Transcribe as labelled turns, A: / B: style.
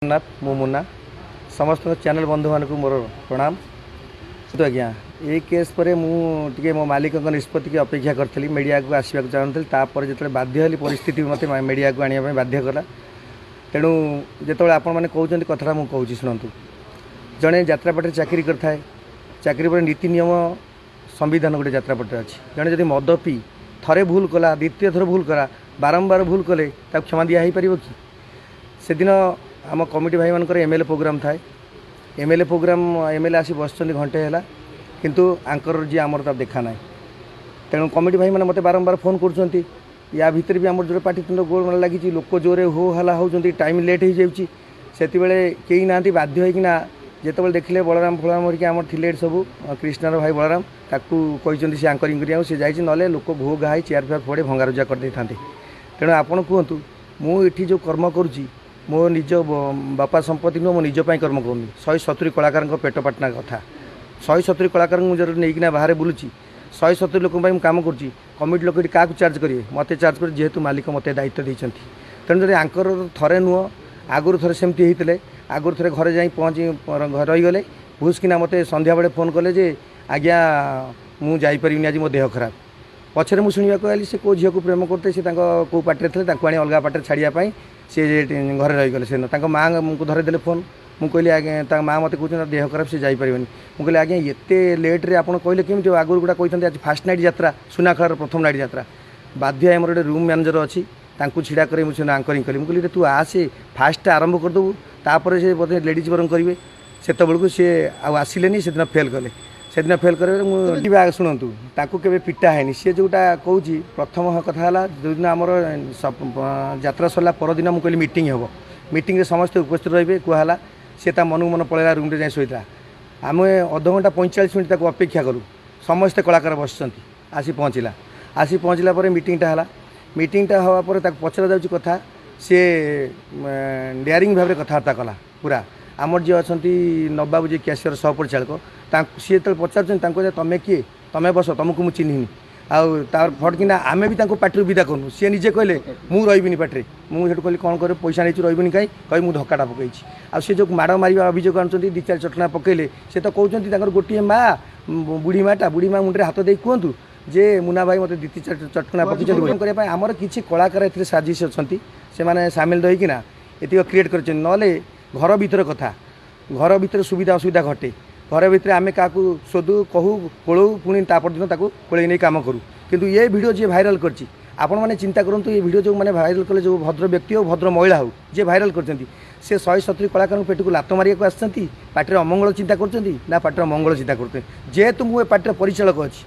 A: जगन्नाथ मु मुन्ना समस्त चैनल बंधु मानक मोर प्रणाम। तो आज्ञा ये केस पर मुझे मो मालिक निष्पत्ति की अपेक्षा करी मीडिया को आसवाक चाहूँगी तापर जो बाध्य हली परिस्थिति मत मीडिया को आने बाध्य कला। तेणु जो आपण मैंने कहते कथा मुझे शुणु जड़े यात्रापाटे चाकरी करए चाकरी पर नीति नियम संविधान गोटे यात्रापाटे अच्छी जड़े जब मद पी थे भूल कला द्वितीय थर भूल कला बारंबार भूल कले क्षमा दिया हो पार कि से दिन आम कमिटी भाई मानकर एमएलए प्रोग्राम थाए एमएलए प्रोग्राम एमएलए आसी बस घंटे है किंतु आंकर जी आमर तब देखा ना तेणु कमिटी भाई मैंने मत बारंबार फोन कर या भितर भी आम जो पाटितुंड गोल लगी लोक जोरे हो हला होती टाइम लेट हो जाए से कई ना बाध्य होना जिते देखिले बलराम फलराम हरिक आम थे सब कृष्णार भाई बलराम ताकू कहते से आंकरिंग करिया से जाइए ना लोक घो घाई चेयर फेयर फोड़े भंगारुजा करदे था। तेणु आपड़ कहतु मुझे जो कर्म करुँची मो निज बापा संपत्ति नुह मो निजपाई कर्म करूनी 170 कलाकार पेट पाटना कथा 170 कलाकार मुझे नहीं बाहर बुलूची 170 लोक कम करुँची कमिटी लोक क्या चार्ज करेंगे मत चार्ज कर जेहेतु मालिक मत दायित्व देते तेणु जब आंकर थे नुह आगुरी थे सेमती होते आगुरी थे घरे जा पहुँची रहीगले भूसकिना मत संध्या बेले फोन कले जे आज्ञा मुझे आज मो देह खराब पछरे मुझे शुणा आइली से कौ झील को प्रेम करते से कौ पार्टी थे आनी अलग पार्टी छाड़ापी सी घरे रहीगले से माँ को धरदेले फोन मुझे आज्ञा माँ मत कहते देह खराब से जापर मुझे आज्ञा एत लेट्रे आप कहले केमी आगुरी गुड़ा कहते आज फास्ट नाइट यात्रा सुनाखଳାର प्रथम नाइट यात्रा बाध्य आमर गोटे रूम मैनेजर अच्छी छिड़ा कर मुझे आंकरिंग कली मुझे तू आसे फास्ट आरंभ करदेबू तापर से बोधे लेडीज बरम करेंगे से बेलू सी आसिले से दिन फेल कले से दिन फेल कर शुणु ताकू के पिटा है सी जोटा कौच प्रथम कथा है जो दिन आमर यात्रा सरला परदिन मुझे कहली मीटिंग हम मीटिंग समस्त उपस्थित रही कहला सी मन मन पलैला रूम जाए शोता आम अध घंटा 45 मिनट तक अपेक्षा करूँ समस्ते कलाकार बस आसी पहुँचला मीटिंगटा है मीटिंगटा हवा पर पचरा जाऊँगी कथा सी डेयरिंग भाव में कथबार्ता कला पूरा आमर जी अच्छा नबाबू जी कैशियर सह परिचालक सी जो पचार तुम किए तुम बस तुमको मुझे चिन्हनी आर फटकिना आम भी पार्टी विदा करूँ सी निजे कहले मुझे रही पार्टी मुझे कहली कौन कर पैसा नहीं रही कहीं कहीं मुझे धक्काटा पकई आउ जो माड़ मार अभियोग आनुँच दी चार चटना पकड़े से तो कहते गोटे माँ बुढ़ी माटा बुढ़ी माँ मुंडे हाथ दे कहतु जे मुना भाई मत दी चार चटना पकड़ आमर किसी कलाकार ए साजिश अच्छा से मैंने सामिल रहीकिना ये क्रिएट कर घर भीतर कथा घर भीतर सुविधा असुविधा घटे घर भीतर आम क्या शोधु कहू कोलू पुणी दिन कोले नहीं कम करूँ किंतु ये वीडियो जी भाइराल करछि आपण मैंने चिंता करूँ ये वीडियो जो मैंने भाइराल कले जो भद्र व्यक्ति हो भद्र महिला हो जी भाइराल कर 170 कलाकार पेट को लात मारिया आसती पार्टी अमंगल चिंता कर पार्टी मंगल चिंता करते जेहेतु मुझे पार्टी परिचालक अच्छी